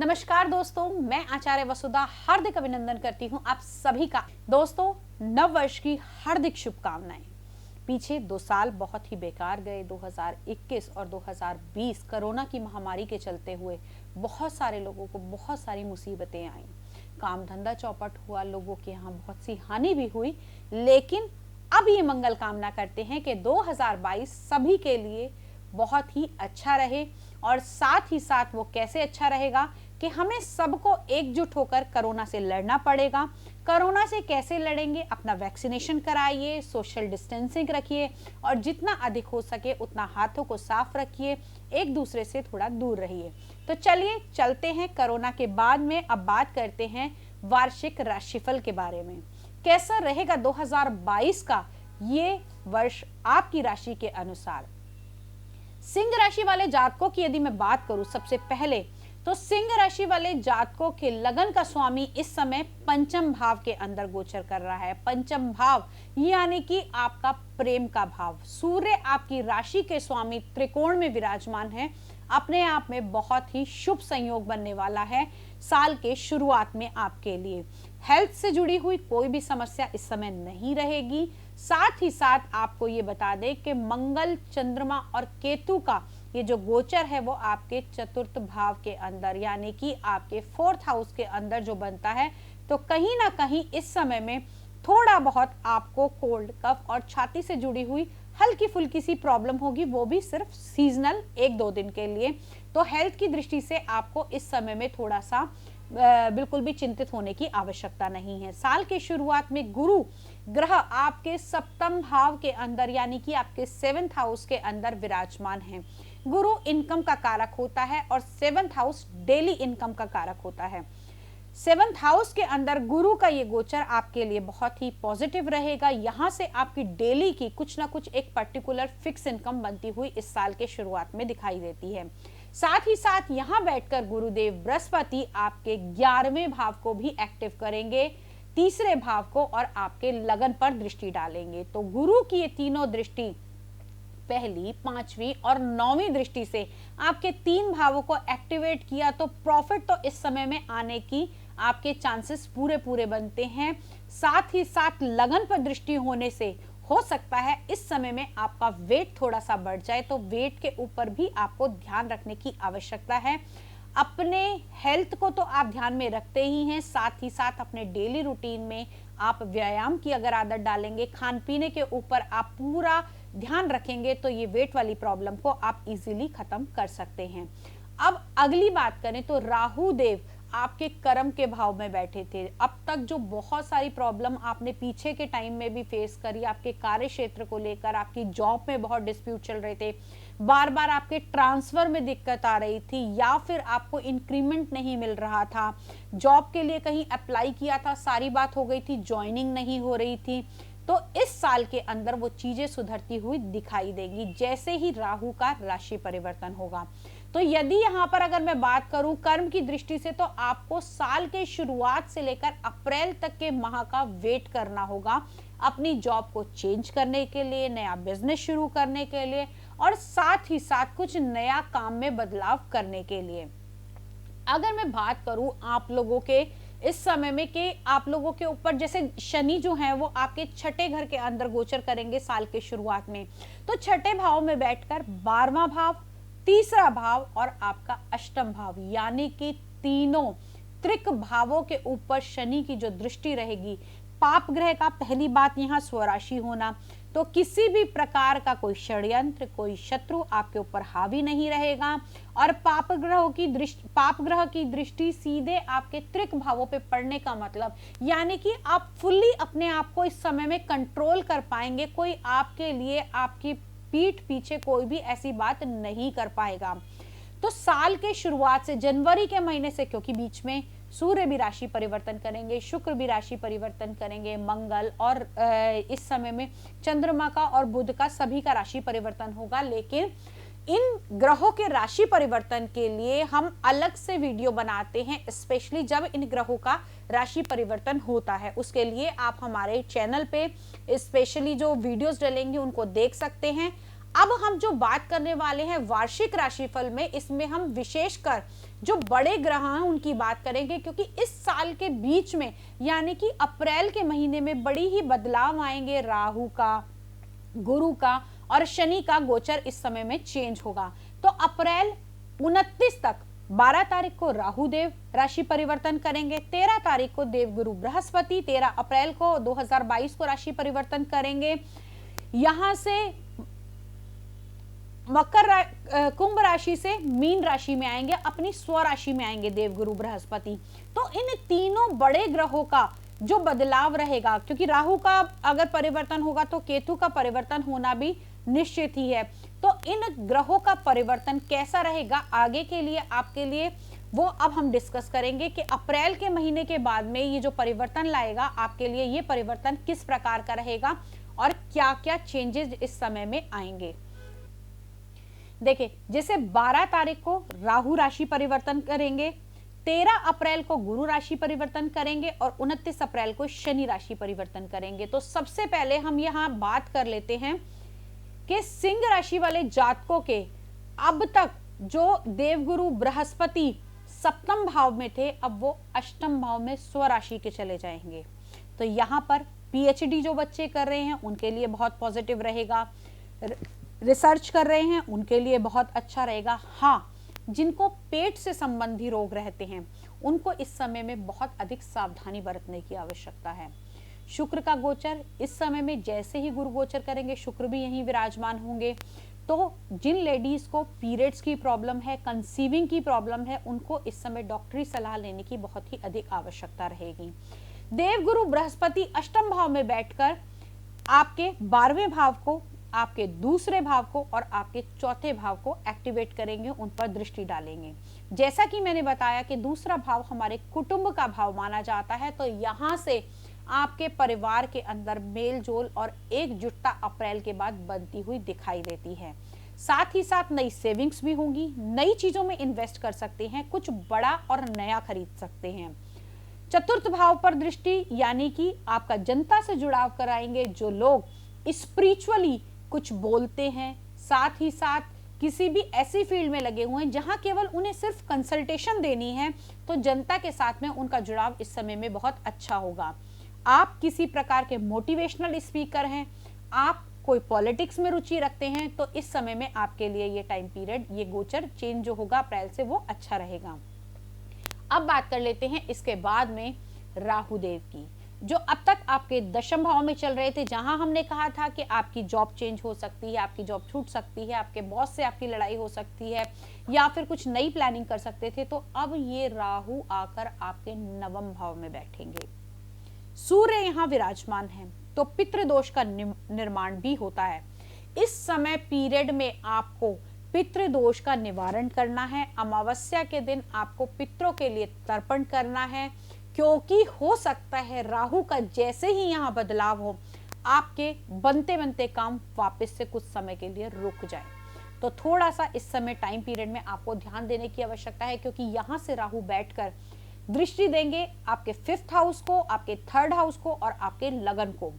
नमस्कार दोस्तों, मैं आचार्य वसुधा हार्दिक अभिनंदन करती हूं आप सभी का। दोस्तों, नव वर्ष की हार्दिक शुभकामनाएं। पीछे 2 साल बहुत ही बेकार गए। 2021 और 2020 कोरोना की महामारी के चलते हुए बहुत सारे लोगों को बहुत सारी मुसीबतें आई, काम धंधा चौपट हुआ, लोगों के यहाँ बहुत सी हानि भी हुई। लेकिन अब ये मंगल कामना करते हैं कि 2022 सभी के लिए बहुत ही अच्छा रहे। और साथ ही साथ वो कैसे अच्छा रहेगा कि हमें सबको एकजुट होकर कोरोना से लड़ना पड़ेगा। कोरोना से कैसे लड़ेंगे? अपना वैक्सीनेशन कराइए, सोशल डिस्टेंसिंग रखिए और जितना अधिक हो सके उतना हाथों को साफ रखिए, एक दूसरे से थोड़ा दूर रहिए। तो चलिए चलते हैं कोरोना के बाद में। अब बात करते हैं वार्षिक राशिफल के बारे में। कैसा रहेगा 2022 का ये वर्ष आपकी राशि के अनुसार? सिंह राशि वाले जातकों की यदि मैं बात करूं, सबसे पहले तो सिंह राशि वाले जातकों के लगन का स्वामी इस समय पंचम भाव के अंदर गोचर कर रहा है। पंचम भाव यानी कि आपका प्रेम का भाव। सूर्य आपकी राशि के स्वामी त्रिकोण में विराजमान है। अपने आप में बहुत ही शुभ संयोग बनने वाला है साल के शुरुआत में आपके लिए। हेल्थ से जुड़ी हुई कोई भी समस्या इस समय नहीं रहेगी। साथ ही साथ आपको ये बता दें कि मंगल, चंद्रमा और केतु का ये जो गोचर है वो आपके चतुर्थ भाव के अंदर यानी कि आपके 4th हाउस के अंदर जो बनता है, तो कहीं ना कहीं इस समय में थोड़ा बहुत आपको कोल्ड, कफ और छाती से जुड़ी हुई हल्की फुल्की सी प्रॉब्लम होगी, वो भी सिर्फ सीजनल 1-2 दिन के लिए। तो हेल्थ की दृष्टि से आपको इस समय में थोड़ा सा बिल्कुल भी चिंतित होने की आवश्यकता नहीं है। साल के शुरुआत में गुरु ग्रह आपके 7th भाव के अंदर यानी कि आपके 7th हाउस के अंदर विराजमान है। गुरु इनकम का कारक होता है और 7th हाउस डेली इनकम का कारक होता है। 7th हाउस के अंदर गुरु का ये गोचर आपके लिए बहुत ही पॉजिटिव रहेगा। यहाँ से आपकी डेली की कुछ ना कुछ एक पर्टिकुलर फिक्स इनकम बनती हुई इस साल के शुरुआत में दिखाई देती है। साथ ही साथ यहाँ बैठकर गुरुदेव बृहस्पति आपके 11वें भाव को भी एक्टिव करेंगे, 3रे भाव को, और आपके लगन पर दृष्टि डालेंगे। तो गुरु की ये तीनों दृष्टि, पहली, 5वीं और 9वीं दृष्टि से आपके 3 भावों को एक्टिवेट किया तो प्रॉफिट तो इस समय में आने की आपके चांसेस पूरे बनते हैं। साथ ही साथ लगन पर दृष्टि होने से हो सकता है इस समय में आपका वेट थोड़ा सा बढ़ जाए, तो वेट के ऊपर भी आपको ध्यान रखने की आवश्यकता है। अपने हेल्थ को तो आप ध्यान में रखते ही हैं, साथ ही साथ अपने डेली रूटीन में आप व्यायाम की अगर आदत डालेंगे, खान पीने के ऊपर आप पूरा ध्यान रखेंगे, तो ये वेट वाली प्रॉब्लम को आप इजीली खत्म कर सकते हैं। अब अगली बात करें तो राहु देव आपके कर्म के भाव में बैठे थे। अब तक जो बहुत सारी प्रॉब्लम आपने पीछे के टाइम में भी फेस करी, आपके कार्य क्षेत्र को लेकर, आपकी जॉब में बहुत डिस्प्यूट चल रहे थे, बार बार आपके ट्रांसफर में दिक्कत आ रही थी या फिर आपको इंक्रीमेंट नहीं मिल रहा था, जॉब के लिए कहीं अप्लाई किया था, सारी बात हो गई थी, ज्वाइनिंग नहीं हो रही थी, तो इस साल के अंदर वो चीजें सुधरती हुई दिखाई देंगी जैसे ही राहु का राशि परिवर्तन होगा। तो यदि यहाँ पर अगर मैं बात करूं कर्म की दृष्टि से, तो आपको साल के शुरुआत से लेकर अप्रैल तक के माह का वेट करना होगा अपनी जॉब को चेंज करने के लिए, नया बिजनेस शुरू करने के लिए और साथ ही साथ कुछ नया काम में बदलाव करने के लिए। अगर मैं बात करूं आप लोगों के इस समय में कि आप लोगों के ऊपर जैसे शनि जो है वो आपके 6ठे घर के अंदर गोचर करेंगे साल के शुरुआत में, तो 6ठे भाव में बैठकर 12वां भाव, 3रा भाव और आपका 8म भाव यानी कि तीनों त्रिक भावों के ऊपर शनि की जो दृष्टि रहेगी, पाप ग्रह का पहली बात यहाँ स्वराशि होना, तो किसी भी प्रकार का कोई षड्यंत्र, कोई शत्रु आपके ऊपर हावी नहीं रहेगा। और पाप ग्रह की दृष्टि सीधे आपके त्रिक भावों पे पड़ने का मतलब यानी कि आप फुल्ली अपने आप को इस समय में कंट्रोल कर पाएंगे। कोई आपके लिए आपकी पीठ पीछे कोई भी ऐसी बात नहीं कर पाएगा। तो साल के शुरुआत से जनवरी के महीने से, क्योंकि बीच में सूर्य भी राशि परिवर्तन करेंगे, शुक्र भी राशि परिवर्तन करेंगे, मंगल और इस समय में चंद्रमा का और बुध का सभी का राशि परिवर्तन होगा। लेकिन इन ग्रहों के राशि परिवर्तन के लिए हम अलग से वीडियो बनाते हैं, स्पेशली जब इन ग्रहों का राशि परिवर्तन होता है। उसके लिए आप हमारे चैनल पे स्पेशली जो वीडियोस डलेंगे उनको देख सकते हैं। अब हम जो बात करने वाले हैं वार्षिक राशिफल में, इसमें हम विशेषकर जो बड़े ग्रह हैं उनकी बात करेंगे, क्योंकि इस साल के बीच में यानी कि अप्रैल के महीने में बड़ी ही बदलाव आएंगे। राहु का, गुरु का और शनि का गोचर इस समय में चेंज होगा। तो अप्रैल 29 तक 12 तारीख को राहु देव राशि परिवर्तन करेंगे, 13 तारीख को देवगुरु बृहस्पति 13 अप्रैल को 2022 को राशि परिवर्तन करेंगे। यहां से कुंभ राशि से मीन राशि में आएंगे, अपनी स्व राशि में आएंगे देवगुरु बृहस्पति। तो इन तीनों बड़े ग्रहों का जो बदलाव रहेगा, क्योंकि राहु का अगर परिवर्तन होगा तो केतु का परिवर्तन होना भी निश्चित ही है। तो इन ग्रहों का परिवर्तन कैसा रहेगा आगे के लिए आपके लिए, वो अब हम डिस्कस करेंगे कि अप्रैल के महीने के बाद में ये जो परिवर्तन लाएगा आपके लिए, ये परिवर्तन किस प्रकार का रहेगा और क्या क्या चेंजेस इस समय में आएंगे। देखिए, जैसे 12 तारीख को राहु राशि परिवर्तन करेंगे, 13 अप्रैल को गुरु राशि परिवर्तन करेंगे और 29 अप्रैल को शनि राशि परिवर्तन करेंगे। तो सबसे पहले हम यहाँ बात कर लेते हैं कि सिंह राशि वाले जातकों के अब तक जो देवगुरु बृहस्पति सप्तम भाव में थे, अब वो अष्टम भाव में स्वराशि के चले जाएंगे। तो यहाँ पर पीएचडी जो बच्चे कर रहे हैं उनके लिए बहुत पॉजिटिव रहेगा, रिसर्च कर रहे हैं उनके लिए बहुत अच्छा रहेगा। हाँ, जिनको पेट से संबंधी रोग रहते हैं उनको इस समय में बहुत अधिक सावधानी बरतने की आवश्यकता है। शुक्र का गोचर इस समय में, जैसे ही गुरु गोचर करेंगे शुक्र भी यहीं विराजमान होंगे। तो जिन लेडीज को पीरियड्स की प्रॉब्लम है, कंसीविंग की प्रॉब्लम है, उनको इस समय डॉक्टरी सलाह लेने की बहुत ही अधिक आवश्यकता रहेगी। देवगुरु बृहस्पति अष्टम भाव में बैठकर आपके 12वें भाव को, आपके दूसरे भाव को और आपके चौथे भाव को एक्टिवेट करेंगे, उन पर दृष्टि डालेंगे। जैसा कि मैंने बताया कि दूसरा भाव हमारे कुटुंब का भाव माना जाता है, तो यहाँ से आपके परिवार के अंदर मेल जोल और एकजुटता अप्रैल के बाद बनती हुई दिखाई देती है। साथ ही साथ नई सेविंग्स भी होंगी, नई चीजों में इन्वेस्ट कर सकते हैं, कुछ बड़ा और नया खरीद सकते हैं। चतुर्थ भाव पर दृष्टि यानी कि आपका जनता से जुड़ाव कराएंगे। जो लोग स्पिरिचुअली कुछ बोलते हैं, साथ ही साथ किसी भी ऐसी फील्ड में लगे हुए हैं जहां केवल उन्हें सिर्फ कंसल्टेशन देनी है, तो जनता के साथ में उनका जुड़ाव इस समय में बहुत अच्छा होगा। आप किसी प्रकार के मोटिवेशनल स्पीकर हैं, आप कोई पॉलिटिक्स में रुचि रखते हैं, तो इस समय में आपके लिए ये टाइम पीरियड, ये गोचर चेंज जो होगा अप्रैल से, वो अच्छा रहेगा। अब बात कर लेते हैं इसके बाद में राहु देव की, जो अब तक आपके दशम भाव में चल रहे थे, जहां हमने कहा था कि आपकी जॉब चेंज हो सकती है, आपकी जॉब छूट सकती है, आपके बॉस से आपकी लड़ाई हो सकती है, या फिर कुछ नई प्लानिंग कर सकते थे। तो अब ये राहु आकर आपके नवम भाव में बैठेंगे। सूर्य यहाँ विराजमान है, तो पितृदोष का निर्माण भी होता है। इस समय पीरियड में आपको पितृदोष का निवारण करना है। अमावस्या के दिन आपको पितरों के लिए तर्पण करना है, क्योंकि हो सकता है राहु का जैसे ही यहाँ बदलाव हो, आपके बनते बनते काम वापस से कुछ समय के लिए रुक जाए। तो थोड़ा सा इस समय टाइम पीरियड में आपको ध्यान देने की आवश्यकता है, क्योंकि यहाँ से राहु बैठकर दृष्टि देंगे आपके 5th हाउस को, आपके 3rd हाउस को और आपके लगन को।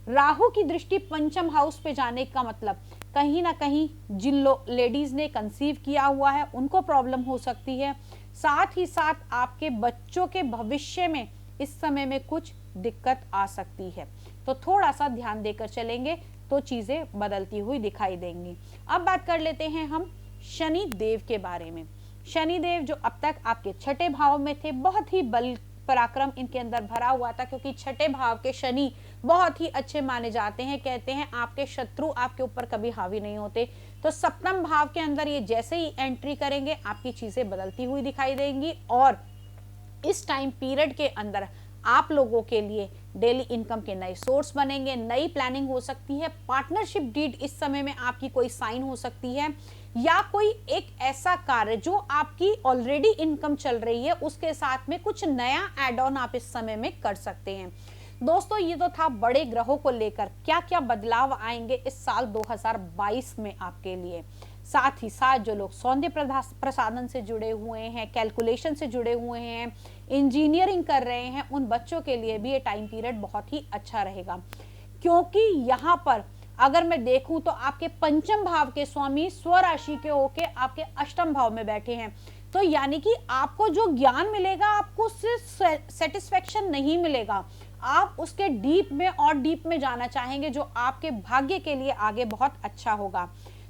राहु की दृष्टि पंचम हाउस पे जाने का मतलब कहीं ना कहीं जिन लेडीज ने कंसीव किया हुआ है उनको प्रॉब्लम हो सकती है। साथ ही साथ आपके बच्चों के भविष्य में इस समय में कुछ दिक्कत आ सकती है, तो थोड़ा सा ध्यान देकर चलेंगे तो चीजें बदलती हुई दिखाई देंगी। अब बात कर लेते हैं हम शनि देव के बारे में। शनि देव जो अब तक आपके 6ठे भाव में थे, बहुत ही बल पराक्रम इनके अंदर भरा हुआ था, क्योंकि 6ठे भाव के शनि बहुत ही अच्छे माने जाते हैं। कहते हैं आपके शत्रु आपके ऊपर कभी हावी नहीं होते। तो सप्तम भाव के अंदर ये जैसे ही एंट्री करेंगे आपकी चीजें बदलती हुई दिखाई देंगी, और इस टाइम पीरियड के अंदर आप लोगों के लिए डेली इनकम के नए सोर्स बनेंगे, नई प्लानिंग हो सकती है, पार्टनरशिप डीड इस समय में आपकी कोई साइन हो सकती है, या कोई एक ऐसा कार्य जो आपकी ऑलरेडी इनकम चल रही है उसके साथ में कुछ नया एड ऑन आप इस समय में कर सकते हैं। दोस्तों, ये तो था बड़े ग्रहों को लेकर क्या क्या बदलाव आएंगे इस साल 2022 में आपके लिए। साथ ही साथ जो लोग सौंदर्य प्रसाधन से जुड़े हुए हैं, कैलकुलेशन से जुड़े हुए हैं, इंजीनियरिंग कर रहे हैं, उन बच्चों के लिए भी ये टाइम पीरियड बहुत ही अच्छा रहेगा, क्योंकि यहाँ पर अगर मैं देखूं तो आपके पंचम भाव के स्वामी स्वराशि के होके आपके अष्टम भाव में बैठे हैं। तो यानी कि आपको जो ज्ञान मिलेगा आपको उससे सेटिस्फेक्शन नहीं मिलेगा, आप उसके डीप में और डीप में जाना चाहेंगे, जो आपके भाग्य के लिए आगे बहुत अच्छा होगा।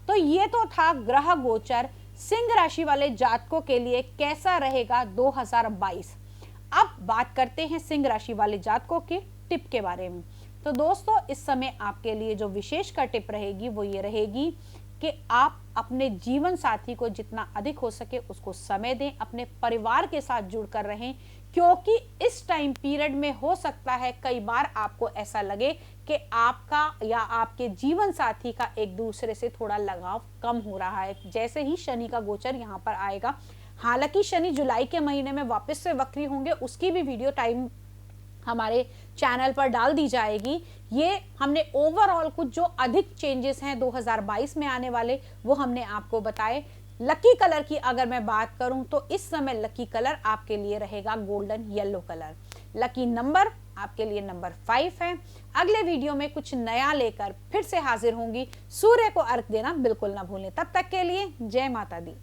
तो ये तो था ग्रह गोचर सिंह राशि वाले जातकों के लिए कैसा रहेगा 2022। अब बात करते हैं सिंह राशि वाले जातकों के टिप के बारे में। तो दोस्तों इस समय आपके लिए जो विशेष का टिप रहेगी वो ये रहेगी कि आप अपने जीवन साथी को जितना अधिक हो सके उसको समय दें, अपने परिवार के साथ जुड़कर रहें, क्योंकि इस टाइम पीरियड में हो सकता है कई बार आपको ऐसा लगे कि आपका या आपके जीवन साथी का एक दूसरे से थोड़ा लगाव कम हो रहा है, जैसे ही शनि का गोचर यहाँ पर आएगा। हालांकि शनि जुलाई के महीने में वापस से वक्री होंगे, उसकी भी वीडियो टाइम हमारे चैनल पर डाल दी जाएगी। ये हमने ओवरऑल कुछ जो अधिक चेंजेस हैं 2022 में आने वाले वो हमने आपको बताए। लकी कलर की अगर मैं बात करूं तो इस समय लकी कलर आपके लिए रहेगा golden yellow colour. Lucky number आपके लिए नंबर 5 है। अगले वीडियो में कुछ नया लेकर फिर से हाजिर होंगी। सूर्य को अर्घ देना बिल्कुल ना भूलें। तब तक के लिए जय माता दी।